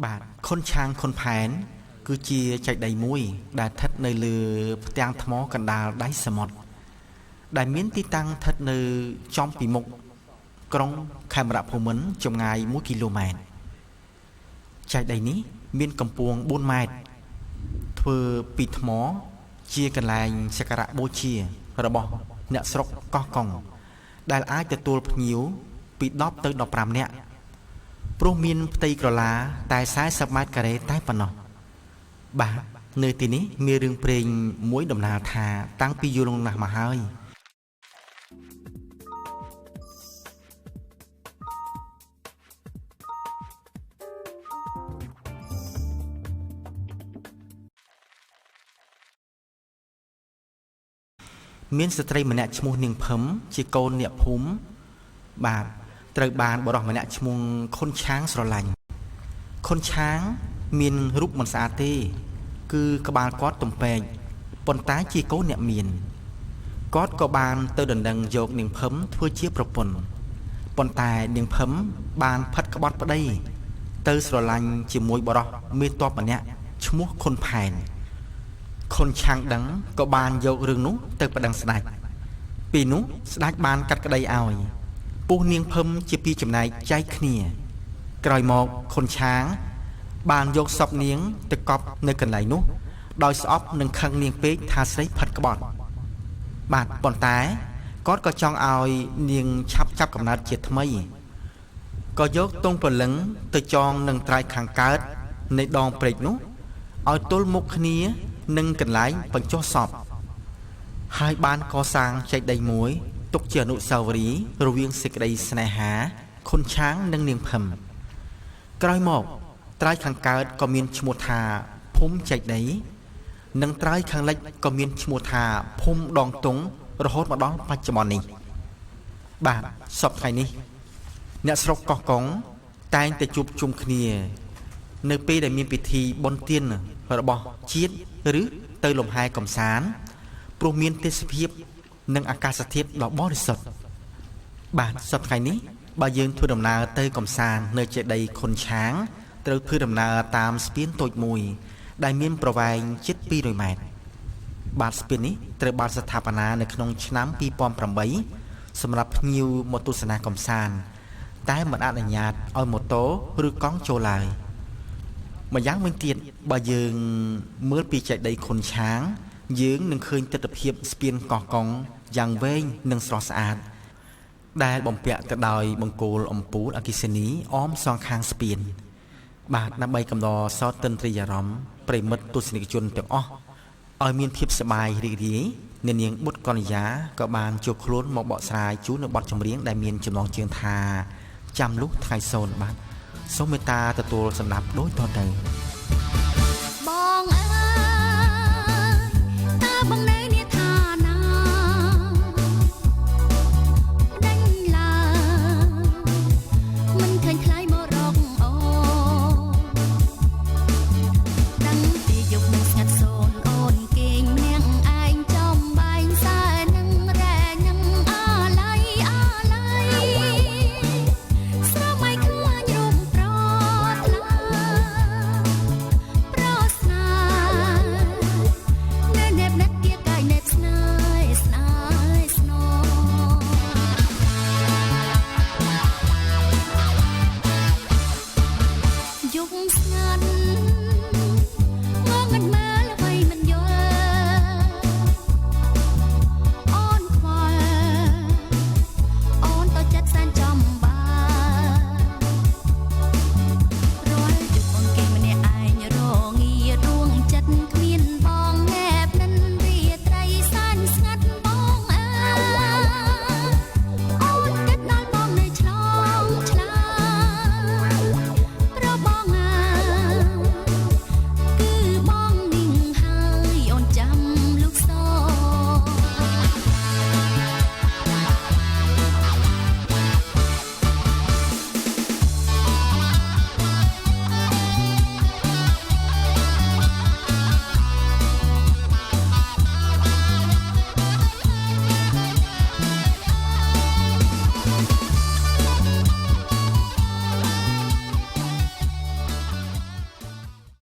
បាទខុនឆាងខុនផែនគឺជាចែកដីមួយដែលស្ថិតនៅលើផ្ទាំងថ្មកណ្ដាលដៃសមុទ្រដែលមានទីតាំងស្ថិតនៅចំពីមុខក្រុងខេមរភូមិន្ទចម្ងាយ1 គីឡូម៉ែត្រចែកដីនេះមានកម្ពស់4 ម៉ែត្រធ្វើពីថ្មជាកន្លែងសក្ការៈបូជារបស់អ្នកស្រុកកោះកុងដែលអាចទទួលភ្ញៀវពី10ទៅ15នាក់ព្រោះមានផ្ទៃក្រឡាតែ40 ម៉ែត្រការ៉េតែប៉ុណ្ណោះបាទនៅទីនេះមានរឿងព្រេងមួយដំណាលថាតាំងពីយូរលង់ណាស់មកហើយមានស្ត្រីម្នាក់ឈ្មោះនាងភឹមជាកូនអ្នកភូមិបាទត្រូវបានបរិសម្នាក់ឈ្មោះខុនឆាងស្រឡាញ់ខុនឆាងមានរូបមិនស្អាតទេគឺក្បាលគាត់ទំពេកប៉ុន្តែជាកូនអ្នកមានគាត់ក៏បានទៅដណ្ដឹងយកនាងភឹមធ្វើជាប្រពន្ធប៉ុន្តែនាងភឹមបានផិតក្បត់ប្តីទៅស្រឡាញ់ជាមួយបរិសមេទ័ពម្នាក់ឈ្មោះខុនផែនខុនឆាងដឹងក៏បានយករឿងនោះទៅប្តឹងស្ដេចពីនោះស្ដេចបានកាត់ក្តីឲ្យពុះនាងភឹមជាពីរចំណែកចែកគ្នាក្រោយមកខុនឆាងបានយកសពនាងទៅកប់នៅកន្លែងនោះដោយស្អប់នឹងខឹងនាងពេកថាស្រីផិតក្បត់បាទប៉ុន្តែគាត់ក៏ចង់ឲ្យនាងឆាប់ចាប់កំណើតជាថ្មីក៏យកទងព្រលឹងទៅចងនឹងត្រើយខាងកើតនៃដងព្រែកនោះឲ្យទល់មុខគ្នានឹងកន្លែងបញ្ចុះសពហើយបានកសាងចេតិយមួយទុកជាអនុស្សាវរីយ៍រវាងសេចក្តីស្នេហាខុនឆាងនិងនាងភឹមក្រោយមកត្រើយខាងកើតក៏មានឈ្មោះថាភូមិចេតិយនិងត្រើយខាងលិចក៏មានឈ្មោះថាភូមិដងតុងរហូតមកដល់បច្ចុប្បន្ននេះបាទសពថ្ងៃនេះអ្នកស្រុកកោះកុងតែងតែជួបជុំគ្នានៅពេលដែលមានពិធីបុណ្យទានរបស់ជាតិឬទៅលំហែកំសាន្តព្រោះមានទេសភាពនិងអាកាសធាតុដ៏បរិសុទ្ធបាទសប្តាហ៍នេះបើយើងធ្វើដំណើរទៅកំសាន្តនៅចេតិយខុនឆាងត្រូវធ្វើដំណើរតាមស្ពានតូចមួយដែលមានប្រវែងជិត200 ម៉ែត្របាទស្ពាននេះត្រូវបានស្ថាបនានៅក្នុងឆ្នាំ2008សម្រាប់ភ្ញៀវមកទស្សនាកំសាន្តតែមិនអនុញ្ញាតឲ្យម៉ូតូឬកង់ចូលឡើយម្យ៉ាងវិញទៀតបើយើងមើលពីចេតិយខុនឆាងយើងនឹងឃើញទិដ្ឋភាពស្ពានកោះកុងយ៉ាងវែងនិងស្រស់ស្អាតដែលបំពាក់ទៅដោយបង្គោលអំពូលអគ្គិសនីអមសងខាងស្ពានបាទដើម្បីកំដរសោតន្ត្រីអារម្មណ៍ប្រិមិត្តទស្សនិកជនទាំងអស់ឲ្យមានភាពសប្បាយរីករាយអ្នកនាងបុត្រកនយាក៏បានជួបខ្លួនមកបកស្រាយជូននៅបទចម្រៀងដែលមានចំណងជើងថាចាំលុះថ្ងៃសូន្យបាទសូមមេត្តាទទួលសម្ដាប់ដូចតទៅ